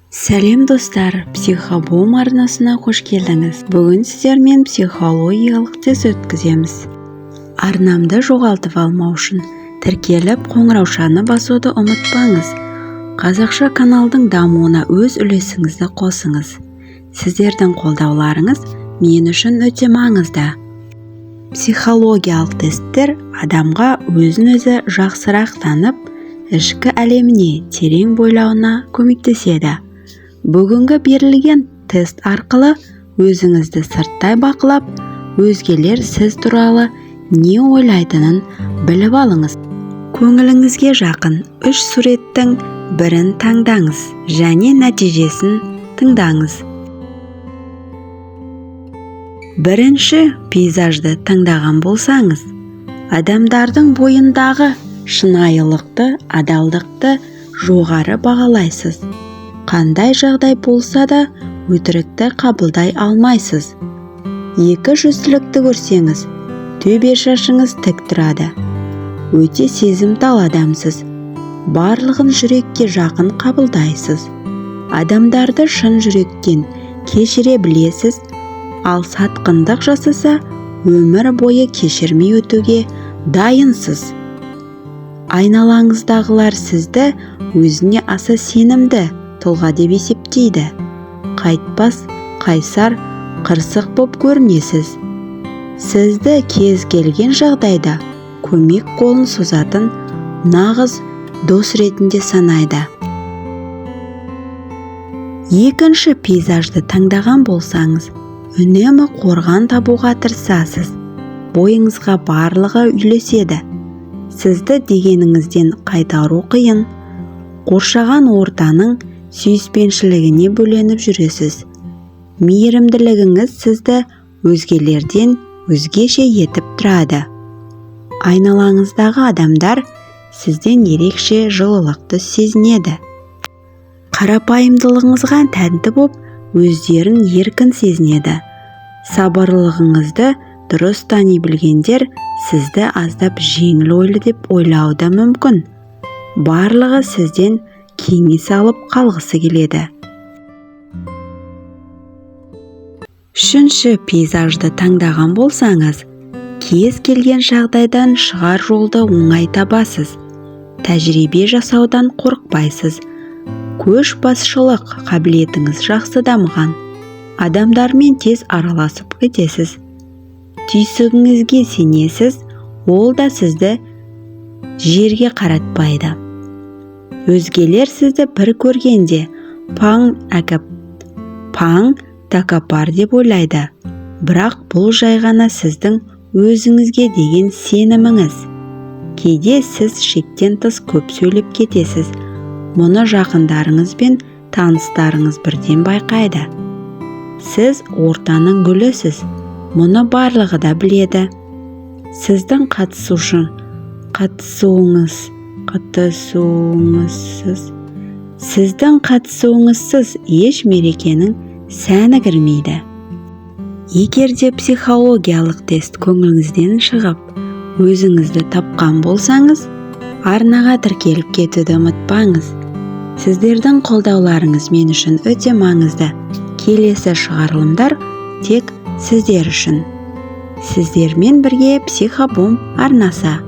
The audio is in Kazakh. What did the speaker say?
Сәлем достар, психобум арнасына қош келдіңіз. Бүгін сіздермен психологиялық тест өткіземіз. Арнамды жоғалтып алмау үшін тіркеліп қоңыраушаны басуды ұмытпаңыз. Қазақша каналдың дамуына өз үлесіңізді қосыңыз. Сіздердің қолдауларыңыз мен үшін өте маңызды. Психологиялық тесттер адамға өзін-өзі жақсырақ танып, ішкі әлеміне терең бойлауына көмектеседі. Бүгінгі берілген тест арқылы өзіңізді сырттай бақылап, өзгелер сіз туралы не ойлайтынын біліп алыңыз. Көңіліңізге жақын 3 суреттің бірін таңдаңыз және нәтижесін тыңдаңыз. Бірінші пейзажды таңдаған болсаңыз, адамдардың бойындағы шынайылықты, адалдықты жоғары бағалайсыз. Қандай жағдай болса да өтірікті қабылдай алмайсыз. Екі жүзділікті көрсеңіз, төбе шашыңыз тік тұрады. Өте сезімтал адамсыз. Барлығын жүрекке жақын қабылдайсыз. Адамдарды шын жүректен кешіре білесіз, ал сатқындық жасаса, өмір бойы кешірмей өтуге дайынсыз. Айналаңыздағылар сізді өзіне аса сенімді тұлға деп есептейді. Қайтпас, қайсар, қырсық боп көрінесіз. Сізді кез келген жағдайда көмек қолын созатын нағыз дос ретінде санайды. Екінші пейзажды таңдаған болсаңыз, үнемі қорған табуға тырысасыз. Бойыңызға барлығы үйлеседі. Сізді дегеніңізден қайтару қиын. Қоршаған ортаның сүйіспеншілігіне бөленіп жүресіз. Мейірімділігіңіз сізді өзгелерден өзгеше етіп тұрады. Айналаңыздағы адамдар сізден ерекше жылылықты сезінеді. Қарапайымдылығыңызға тәнті боп, өздерін еркін сезінеді. Сабырлылығыңызды дұрыс тани білгендер сізді аздап жеңіл ойлы деп ойлауы мүмкін. Барлығы сізден кеңес алып қалғысы келеді. Үшінші пейзажды таңдаған болсаңыз, кез келген жағдайдан шығар жолды оңай табасыз. Тәжірибе жасаудан қорықпайсыз. Көшбасшылық қабілетіңіз жақсы дамыған. Адамдармен тез араласып кетесіз. Түйсігіңізге сенесіз, ол да сізді жерге қаратпайды. Өзгелер сізді бір көргенде паң тәкаппар деп ойлайды. Бірақ бұл жай ғана сіздің өзіңізге деген сеніміңіз. Кейде сіз шектен тыс көп сөйлеп кетесіз. Мұны жақындарыңыз бен таныстарыңыз бірден байқайды. Сіз ортаның гүлісіз. Мұны барлығы да біледі. Сіздің қатысуыңызсыз еш мерекенің сәні кірмейді. Егер де психологиялық тест көңіліңізден шығып, өзіңізді тапқан болсаңыз, арнаға тіркеліп кетуді ұмытпаңыз. Сіздердің қолдауларыңыз мен үшін өте маңызды. Келесі шығарылымдар тек сіздер үшін. Сіздермен бірге психобум арнасы.